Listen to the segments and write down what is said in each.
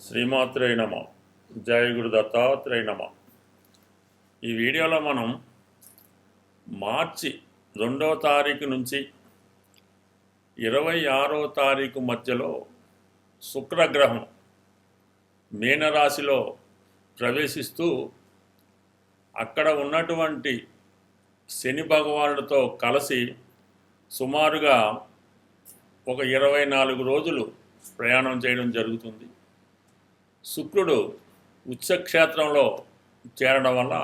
శ్రీమాత్రే నమ. జయ గురు దత్తాత్రేయ నమ. ఈ వీడియోలో మనం మార్చి 2వ తారీఖు నుంచి 26వ తారీఖు మధ్యలో శుక్రగ్రహం మీనరాశిలో ప్రవేశిస్తూ అక్కడ ఉన్నటువంటి శని భగవానుడితో కలిసి సుమారుగా ఒక 24 రోజులు ప్రయాణం చేయడం జరుగుతుంది. శుక్రుడు ఉచ్చక్షేత్రంలో చేరడం వల్ల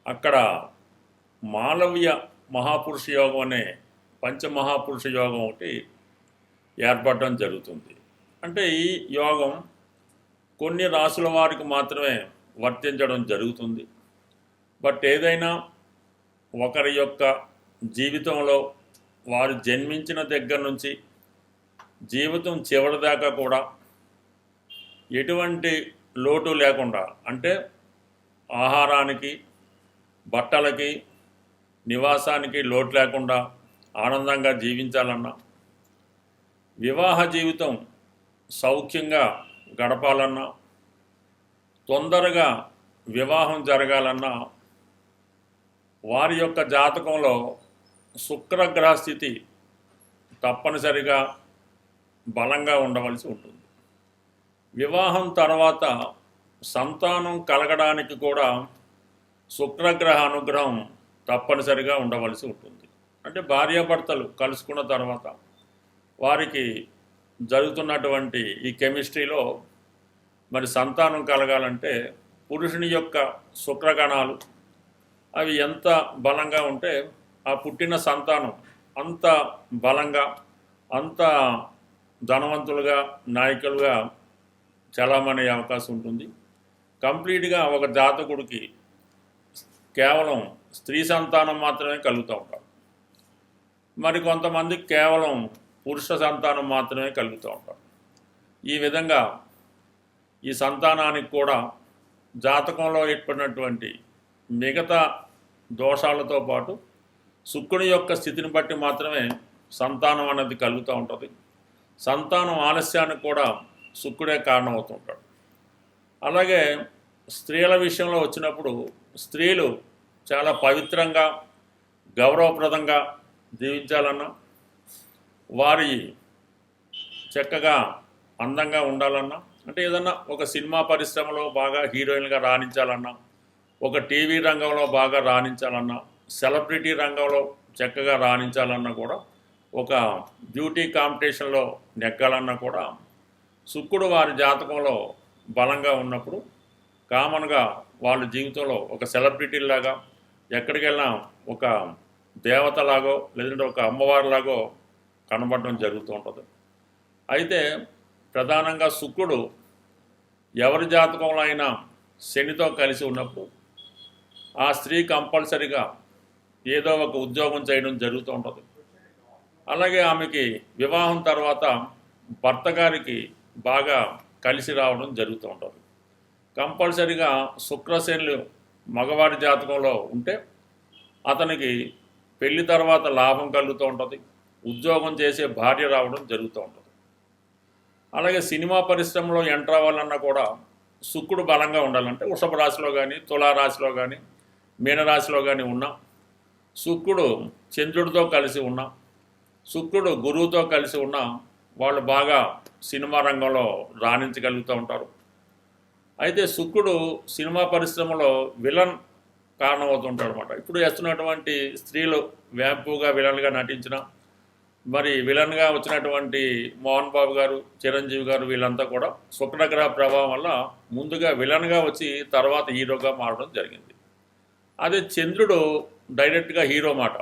అక్కడ మాలవ్య మహాపురుష యోగం అనే పంచమహాపురుష యోగం ఒకటి ఏర్పడడం జరుగుతుంది. అంటే ఈ యోగం కొన్ని రాసుల వారికి మాత్రమే వర్తించడం జరుగుతుంది. బట్ ఏదైనా ఒకరి యొక్క జీవితంలో వారు జన్మించిన దగ్గర నుంచి జీవితం చివరిదాకా కూడా ఎటువంటి లోటు లేకుండా, అంటే ఆహారానికి, బట్టలకి, నివాసానికి లోటు లేకుండా ఆనందంగా జీవించాలన్నా, వివాహ జీవితం సౌఖ్యంగా గడపాలన్నా, తొందరగా వివాహం జరగాలన్నా వారి యొక్క జాతకంలో శుక్రగ్రహ స్థితి తప్పనిసరిగా బలంగా ఉండవలసి ఉంటుంది. వివాహం తర్వాత సంతానం కలగడానికి కూడా శుక్రగ్రహ అనుగ్రహం తప్పనిసరిగా ఉండవలసి ఉంటుంది. అంటే భార్యాభర్తలు కలుసుకున్న తర్వాత వారికి జరుగుతున్నటువంటి ఈ కెమిస్ట్రీలో మరి సంతానం కలగాలంటే పురుషుని యొక్క శుక్రగణాలు అవి ఎంత బలంగా ఉంటే ఆ పుట్టిన సంతానం అంత బలంగా, అంత ధనవంతులుగా, నాయకులుగా చలామణి అయ్యే అవకాశం ఉంటుంది. కంప్లీట్గా ఒక జాతకుడికి కేవలం స్త్రీ సంతానం మాత్రమే కలుగుతూ ఉంటారు. మరి కొంతమందికి కేవలం పురుష సంతానం మాత్రమే కలుగుతూ ఉంటారు. ఈ విధంగా ఈ సంతానానికి కూడా జాతకంలో ఏర్పడినటువంటి మిగతా దోషాలతో పాటు శుక్రుడి యొక్క స్థితిని బట్టి మాత్రమే సంతానం అనేది కలుగుతూ ఉంటుంది. సంతానం ఆలస్యానికి కూడా శుక్రుడే కారణమవుతుంటాడు. అలాగే స్త్రీల విషయంలో వచ్చినప్పుడు స్త్రీలు చాలా పవిత్రంగా, గౌరవప్రదంగా జీవించాలన్నా, వారి చక్కగా అందంగా ఉండాలన్నా, అంటే ఏదన్నా ఒక సినిమా పరిశ్రమలో బాగా హీరోయిన్గా రాణించాలన్నా, ఒక టీవీ రంగంలో బాగా రాణించాలన్నా, సెలబ్రిటీ రంగంలో చక్కగా రాణించాలన్నా కూడా, ఒక బ్యూటీ కాంపిటీషన్లో నెగ్గాలన్నా కూడా శుక్రుడు వారి జాతకంలో బలంగా ఉన్నప్పుడు కామన్గా వాళ్ళ జీవితంలో ఒక సెలబ్రిటీలాగా, ఎక్కడికి వెళ్ళినా ఒక దేవతలాగో లేదంటే ఒక అమ్మవారిలాగో కనబడడం జరుగుతూ ఉంటుంది. అయితే ప్రధానంగా శుక్రుడు ఎవరి జాతకంలో అయినా శనితో కలిసి ఉన్నప్పుడు ఆ స్త్రీ కంపల్సరిగా ఏదో ఒక ఉద్యోగం చేయడం జరుగుతూ ఉంటుంది. అలాగే ఆమెకి వివాహం తర్వాత భర్త గారికి బాగా కలిసి రావడం జరుగుతూ ఉంటుంది. కంపల్సరిగా శుక్రశనులు మగవాడి జాతకంలో ఉంటే అతనికి పెళ్లి తర్వాత లాభం కలుగుతూ ఉంటుంది, ఉద్యోగం చేసే భార్య రావడం జరుగుతూ ఉంటుంది. అలాగే సినిమా పరిశ్రమలో ఎంటర్ అవ్వాలన్నా కూడా శుక్రుడు బలంగా ఉండాలంటే వృషభ రాశిలో కానీ, తులారాశిలో కానీ, మీనరాశిలో కానీ ఉన్నా, శుక్రుడు చంద్రుడితో కలిసి ఉన్నా, శుక్రుడు గురువుతో కలిసి ఉన్నా వాళ్ళు బాగా సినిమా రంగంలో రాణించగలుగుతూ ఉంటారు. అయితే శుక్రుడు సినిమా పరిశ్రమలో విలన్ కారణమవుతుంటాడు అనమాట. ఇప్పుడు వేస్తున్నటువంటి స్త్రీలు వ్యాంపుగా విలన్గా నటించిన, మరి విలన్గా వచ్చినటువంటి మోహన్ బాబు గారు, చిరంజీవి గారు, వీళ్ళంతా కూడా శుక్రగ్రహ ప్రభావం వల్ల ముందుగా విలన్గా వచ్చి తర్వాత హీరోగా మారడం జరిగింది. అదే చంద్రుడు డైరెక్ట్గా హీరో మాట,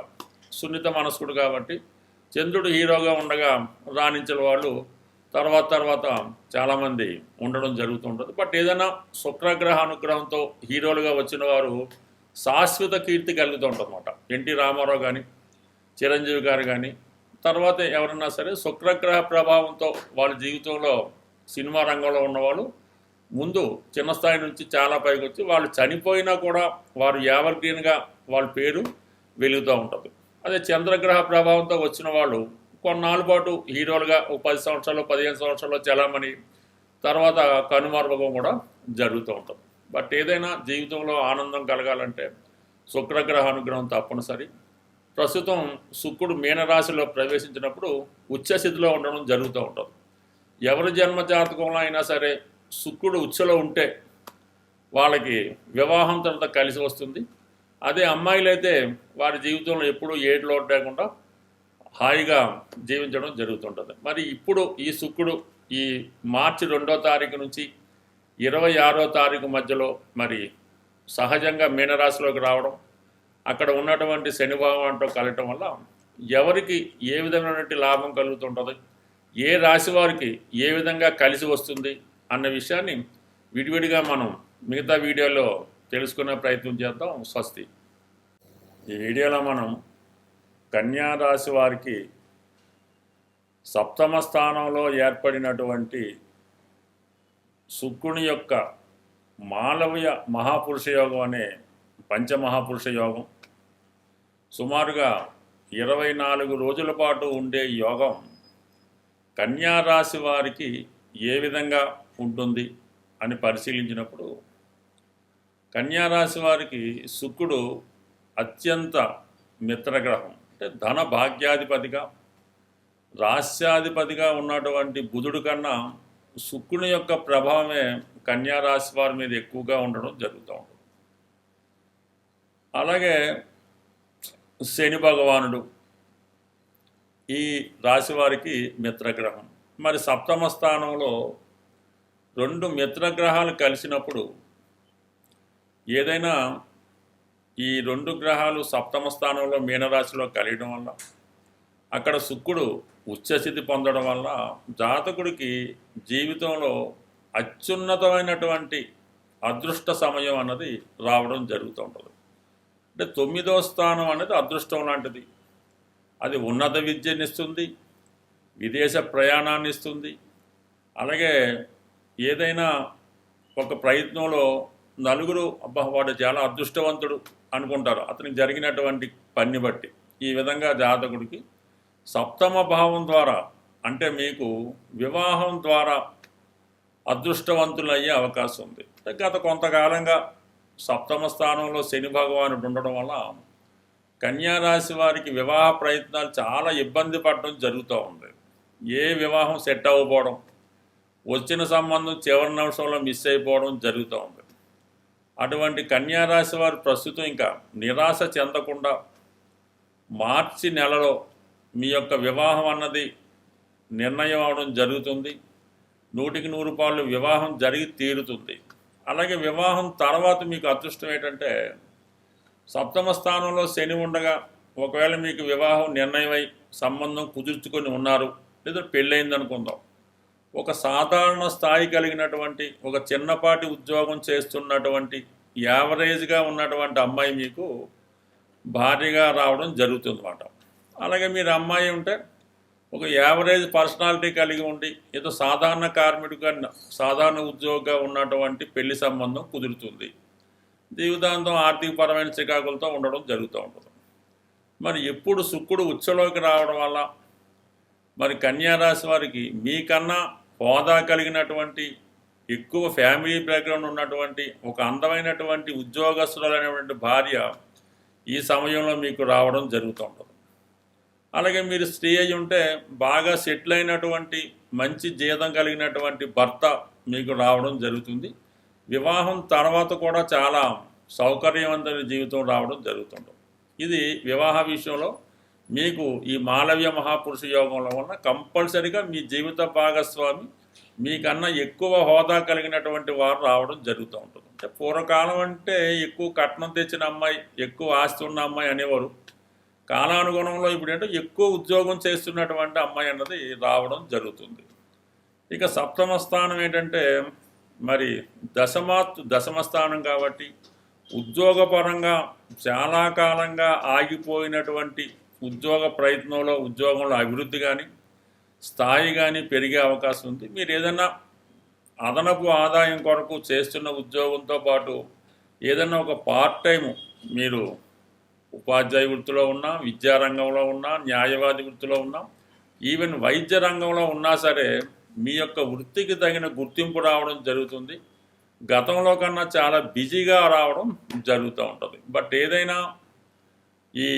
సున్నిత మనస్కుడు కాబట్టి చంద్రుడు హీరోగా ఉండగా రాణించిన వాళ్ళు తర్వాత చాలామంది ఉండడం జరుగుతుంటుంది. బట్ ఏదైనా శుక్రగ్రహ అనుగ్రహంతో హీరోలుగా వచ్చిన వారు శాశ్వత కీర్తి కలుగుతూ ఉంటుందన్నమాట. ఎన్టీ రామారావు కానీ, చిరంజీవి గారు కానీ, తర్వాత ఎవరన్నా సరే శుక్రగ్రహ ప్రభావంతో వాళ్ళ జీవితంలో సినిమా రంగంలో ఉన్నవాళ్ళు ముందు చిన్న స్థాయి నుంచి చాలా పైకి వచ్చి వాళ్ళు చనిపోయినా కూడా వారు ఎవర్గ్రీన్గా వాళ్ళ పేరు వెలుగుతూ ఉంటుంది. అదే చంద్రగ్రహ ప్రభావంతో వచ్చిన వాళ్ళు కొన్నాళ్ళ పాటు హీరోలుగా 10 సంవత్సరాలు 15 సంవత్సరాలు చలామణి, తర్వాత కనుమరుగం కూడా జరుగుతూ ఉంటుంది. బట్ ఏదైనా జీవితంలో ఆనందం కలగాలంటే శుక్రగ్రహ అనుగ్రహం తప్పనిసరి. ప్రస్తుతం శుక్రుడు మీనరాశిలో ప్రవేశించినప్పుడు ఉచ్చస్థితిలో ఉండడం జరుగుతూ ఉంటుంది. ఎవరి జన్మ జాతకంలో అయినా సరే శుక్రుడు ఉచ్చలో ఉంటే వాళ్ళకి వివాహం తర్వాత కలిసి వస్తుంది. అదే అమ్మాయిలైతే వారి జీవితంలో ఎప్పుడూ ఏడు లోటు లేకుండా హాయిగా జీవించడం జరుగుతుంటుంది. మరి ఇప్పుడు ఈ శుక్రుడు ఈ మార్చి 2వ తారీఖు నుంచి 26వ తారీఖు మధ్యలో మరి సహజంగా మీనరాశిలోకి రావడం, అక్కడ ఉన్నటువంటి శని భగవానుడితో కలగటం వల్ల ఎవరికి ఏ విధమైనటువంటి లాభం కలుగుతుంటుంది, ఏ రాశి వారికి ఏ విధంగా కలిసి వస్తుంది అన్న విషయాన్ని విడివిడిగా మనం మిగతా వీడియోలో తెలుసుకునే ప్రయత్నం చేద్దాం. స్వస్తి. ఈ వీడియోలో మనం కన్యా రాశి వారికి సప్తమ స్థానంలో ఏర్పడినటువంటి శుక్రుని యొక్క మాలవ్య మహాపురుష యోగం అనే పంచమహాపురుష యోగం సుమారుగా 24 రోజుల పాటు ఉండే యోగం కన్యా రాశి వారికి ఏ విధంగా ఉంటుంది అని పరిశీలించినప్పుడు కన్యా రాశి వారికి శుక్రుడు అత్యంత మిత్రగ్రహం. అంటే ధన భాగ్యాధిపతిగా రాస్యాధిపతిగా ఉన్నటువంటి బుధుడు కన్నా శుక్రుని యొక్క ప్రభావమే కన్యా రాశి వారి మీద ఎక్కువగా ఉండడం జరుగుతూ ఉంటుంది. అలాగే శని భగవానుడు ఈ రాశి వారికి మిత్రగ్రహం. మరి సప్తమ స్థానంలో 2 మిత్రగ్రహాలు కలిసినప్పుడు ఏదైనా ఈ 2 గ్రహాలు సప్తమ స్థానంలో మీనరాశిలో కలియడం వల్ల అక్కడ శుక్రుడు ఉచ్చస్థితి పొందడం వల్ల జాతకుడికి జీవితంలో అత్యున్నతమైనటువంటి అదృష్ట సమయం అన్నది రావడం జరుగుతూ ఉంటుంది. అంటే 9వ స్థానం అనేది అదృష్టం లాంటిది. అది ఉన్నత విద్యనిస్తుంది, విదేశ ప్రయాణాన్ని ఇస్తుంది. అలాగే ఏదైనా ఒక ప్రయత్నంలో నలుగురు అబ్బా వాడు చాలా అదృష్టవంతుడు అనుకుంటారు అతనికి జరిగినటువంటి పని బట్టి. ఈ విధంగా జాతకుడికి సప్తమ భావం ద్వారా అంటే మీకు వివాహం ద్వారా అదృష్టవంతులయ్యే అవకాశం ఉంది. గత కొంతకాలంగా సప్తమ స్థానంలో శని భగవానుడు ఉండడం వల్ల కన్యా రాశి వారికి వివాహ ప్రయత్నాలు చాలా ఇబ్బంది పడడం జరుగుతూ ఉంది. ఏ వివాహం సెట్ అవ్వకపోవడం, వచ్చిన సంబంధం చివరి నిమిషంలో మిస్ అయిపోవడం జరుగుతూ ఉంది. అటువంటి కన్యా రాశి వారు ప్రస్తుతం ఇంకా నిరాశ చెందకుండా మార్చి నెలలో మీ యొక్క వివాహం అన్నది నిర్ణయం అవడం జరుగుతుంది. 100కి 100 వివాహం జరిగి తీరుతుంది. అలాగే వివాహం తర్వాత మీకు అదృష్టం ఏంటంటే సప్తమ స్థానంలో శని ఉండగా ఒకవేళ మీకు వివాహం నిర్ణయమై సంబంధం కుదుర్చుకొని ఉన్నారు లేదా పెళ్ళయింది అనుకుందాం, ఒక సాధారణ స్థాయి కలిగినటువంటి ఒక చిన్నపాటి ఉద్యోగం చేస్తున్నటువంటి యావరేజ్గా ఉన్నటువంటి అమ్మాయి మీకు భార్యగా రావడం జరుగుతుందన్నమాట. అలాగే మీరు అమ్మాయి ఉంటే ఒక యావరేజ్ పర్సనాలిటీ కలిగి ఉండి ఏదో సాధారణ కార్మికుడిగా సాధారణ ఉద్యోగిగా ఉన్నటువంటి పెళ్లి సంబంధం కుదురుతుంది. జీవితాంతం ఆర్థికపరమైన చికాకులతో ఉండడం జరుగుతూ ఉంటుంది. మరి ఎప్పుడు శుక్రుడు ఉచ్చలోకి రావడం వల్ల మరి కన్యా రాశి వారికి మీకన్నా హోదా కలిగినటువంటి ఎక్కువ ఫ్యామిలీ బ్యాక్గ్రౌండ్ ఉన్నటువంటి ఒక అందమైనటువంటి ఉద్యోగస్తులైనటువంటి భార్య ఈ సమయంలో మీకు రావడం జరుగుతూ ఉంటుంది. అలాగే మీరు స్త్రీ అయి ఉంటే బాగా సెటిల్ అయినటువంటి మంచి జీతం కలిగినటువంటి భర్త మీకు రావడం జరుగుతుంది. వివాహం తర్వాత కూడా చాలా సౌకర్యవంతమైన జీవితం రావడం జరుగుతుంది. ఇది వివాహ విషయంలో మీకు ఈ మాలవ్య మహాపురుష యోగంలో వల్ల కంపల్సరిగా మీ జీవిత భాగస్వామి మీకన్నా ఎక్కువ హోదా కలిగినటువంటి వారు రావడం జరుగుతూ ఉంటుంది. అంటే పూర్వకాలం అంటే ఎక్కువ కట్నం తెచ్చిన అమ్మాయి, ఎక్కువ ఆస్తి ఉన్న అమ్మాయి అనేవారు. కాలానుగుణంలో ఇప్పుడు ఏంటో ఎక్కువ ఉద్యోగం చేస్తున్నటువంటి అమ్మాయి అన్నది రావడం జరుగుతుంది. ఇక సప్తమ స్థానం ఏంటంటే మరి దశమ స్థానం కాబట్టి ఉద్యోగపరంగా చాలా కాలంగా ఆగిపోయినటువంటి ఉద్యోగ ప్రయత్నంలో ఉద్యోగంలో అభివృద్ధి కానీ స్థాయి కానీ పెరిగే అవకాశం ఉంది. మీరు ఏదైనా అదనపు ఆదాయం కొరకు చేస్తున్న ఉద్యోగంతో పాటు ఏదైనా ఒక పార్ట్ టైం మీరు ఉపాధ్యాయ వృత్తిలో ఉన్నా, విద్యారంగంలో ఉన్నా, న్యాయవాది వృత్తిలో ఉన్నా, ఈవెన్ వైద్య రంగంలో ఉన్నా సరే మీ యొక్క వృత్తికి తగిన గుర్తింపు రావడం జరుగుతుంది. గతంలో కన్నా చాలా బిజీగా రావడం జరుగుతూ ఉంటుంది. బట్ ఏదైనా ఈ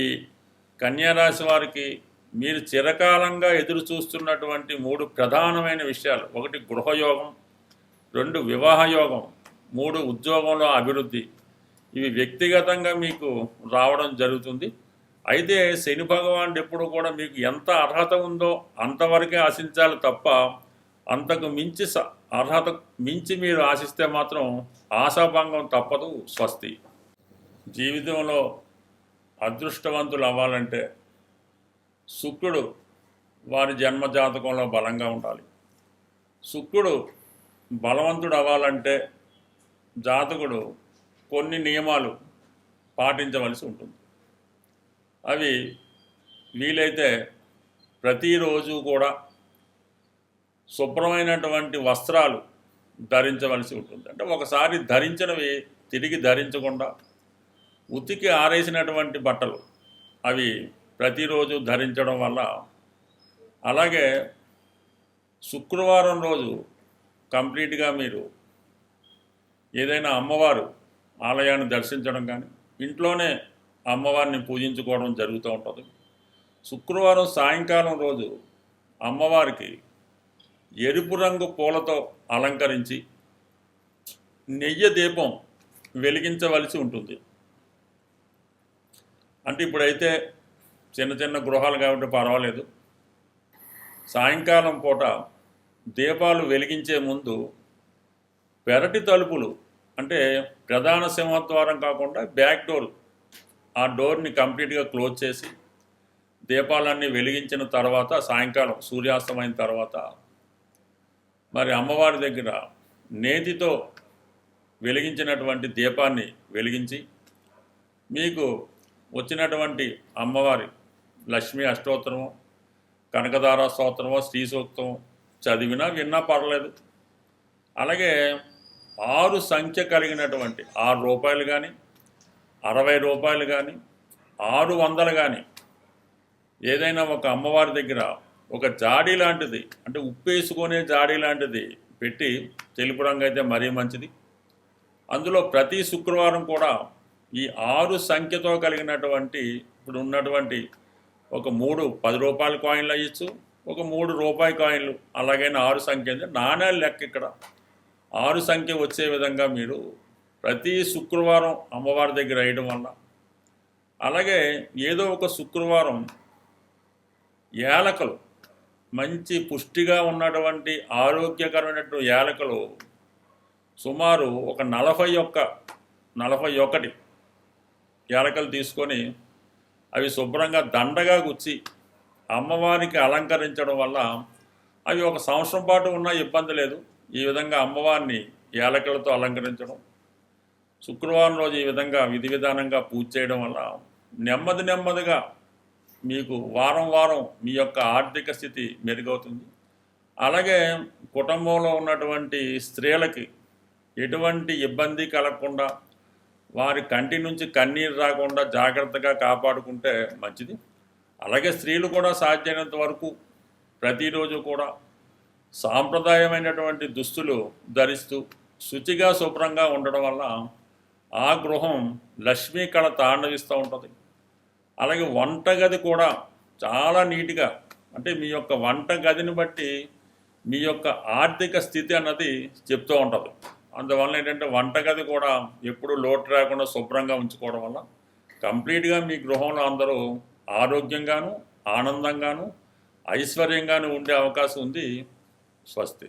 కన్యారాశి వారికి మీరు చిరకాలంగా ఎదురు చూస్తున్నటువంటి 3 ప్రధానమైన విషయాలు: 1 గృహయోగం, 2 వివాహ యోగం, 3 ఉద్యోగంలో అభివృద్ధి, ఇవి వ్యక్తిగతంగా మీకు రావడం జరుగుతుంది. అయితే శని భగవానుడు ఎప్పుడు కూడా మీకు ఎంత అర్హత ఉందో అంతవరకే ఆశించాలి తప్ప అంతకు మించి అర్హత మించి మీరు ఆశిస్తే మాత్రం ఆశాభంగం తప్పదు. స్వస్తి. జీవితంలో అదృష్టవంతులు అవ్వాలంటే శుక్రుడు వారి జన్మజాతకంలో బలంగా ఉండాలి. శుక్రుడు బలవంతుడు అవ్వాలంటే జాతకుడు కొన్ని నియమాలు పాటించవలసి ఉంటుంది. అవి వీలైతే ప్రతిరోజు కూడా శుభ్రమైనటువంటి వస్త్రాలు ధరించవలసి ఉంటుంది. అంటే ఒకసారి ధరించినవి తిరిగి ధరించకుండా ఉతికి ఆరేసినటువంటి బట్టలు అవి ప్రతిరోజు ధరించడం వల్ల, అలాగే శుక్రవారం రోజు కంప్లీట్గా మీరు ఏదైనా అమ్మవారు ఆలయాన్ని దర్శించడం కానీ ఇంట్లోనే అమ్మవారిని పూజించుకోవడం జరుగుతూ ఉంటుంది. శుక్రవారం సాయంకాలం రోజు అమ్మవారికి ఎరుపు రంగు పూలతో అలంకరించి నెయ్యి దీపం వెలిగించవలసి ఉంటుంది. అంటే ఇప్పుడైతే చిన్న చిన్న గృహాలు కాబట్టి పర్వాలేదు. సాయంకాలం పూట దీపాలు వెలిగించే ముందు పెరటి తలుపులు, అంటే ప్రధాన సింహద్వారం కాకుండా బ్యాక్ డోర్, ఆ డోర్ని కంప్లీట్గా క్లోజ్ చేసి దీపాలన్నీ వెలిగించిన తర్వాత సాయంకాలం సూర్యాస్తమైన తర్వాత మరి అమ్మవారి దగ్గర నేతితో వెలిగించినటువంటి దీపాన్ని వెలిగించి మీకు వచ్చినటువంటి అమ్మవారి లక్ష్మీ అష్టోత్తరము, కనకదార స్తోత్రమో, శ్రీ సూక్తం చదివినా విన్నా పర్లేదు. అలాగే 6 సంఖ్య కలిగినటువంటి 6 రూపాయలు కానీ 60 రూపాయలు కానీ 600 కానీ ఏదైనా ఒక అమ్మవారి దగ్గర ఒక జాడీ లాంటిది, అంటే ఉప్పేసుకునే జాడీ లాంటిది పెట్టి, తెలుపు రంగు అయితే మరీ మంచిది. అందులో ప్రతి శుక్రవారం కూడా ఈ 6 సంఖ్యతో కలిగినటువంటి ఇప్పుడు ఉన్నటువంటి ఒక 3 10 రూపాయల కాయిన్లు అయ్యచ్చు, ఒక 3 రూపాయి కాయిన్లు, అలాగైనా 6 సంఖ్య అంటే నాణ్యాలు లెక్క ఇక్కడ 6 సంఖ్య వచ్చే విధంగా మీరు ప్రతి శుక్రవారం అమ్మవారి దగ్గర వేయడం వల్ల, అలాగే ఏదో ఒక శుక్రవారం యాలకులు, మంచి పుష్టిగా ఉన్నటువంటి ఆరోగ్యకరమైనటువంటి యాలకులు సుమారు ఒక 41 యాలకులు తీసుకొని అవి శుభ్రంగా దండగా గుచ్చి అమ్మవారికి అలంకరించడం వల్ల అవి ఒక సంవత్సరం పాటు ఉన్నా ఇబ్బంది లేదు. ఈ విధంగా అమ్మవారిని యాలకులతో అలంకరించడం, శుక్రవారం రోజు ఈ విధంగా విధి విధానంగా పూజ చేయడం వల్ల నెమ్మదిగా మీకు వారం వారం మీ యొక్క ఆర్థిక స్థితి మెరుగవుతుంది. అలాగే కుటుంబంలో ఉన్నటువంటి స్త్రీలకి ఎటువంటి ఇబ్బంది కలగకుండా, వారి కంటి నుంచి కన్నీరు రాకుండా జాగ్రత్తగా కాపాడుకుంటే మంచిది. అలాగే స్త్రీలు కూడా సాధ్యమైనంత వరకు ప్రతిరోజు కూడా సాంప్రదాయమైనటువంటి దుస్తులు ధరిస్తూ శుచిగా శుభ్రంగా ఉండడం వల్ల ఆ గృహం లక్ష్మీ కళ తాండవిస్తూ ఉంటుంది. అలాగే వంటగది కూడా చాలా నీట్గా, అంటే మీ యొక్క వంటగదిని బట్టి మీ యొక్క ఆర్థిక స్థితి అన్నది చెప్తూ ఉంటుంది. అందువల్ల ఏంటంటే వంటగది కూడా ఎప్పుడు లోటు రాకుండా శుభ్రంగా ఉంచుకోవడం వల్ల కంప్లీట్గా మీ గృహంలో అందరూ ఆరోగ్యంగాను, ఆనందంగాను, ఐశ్వర్యంగాను ఉండే అవకాశం ఉంది. స్వస్తి.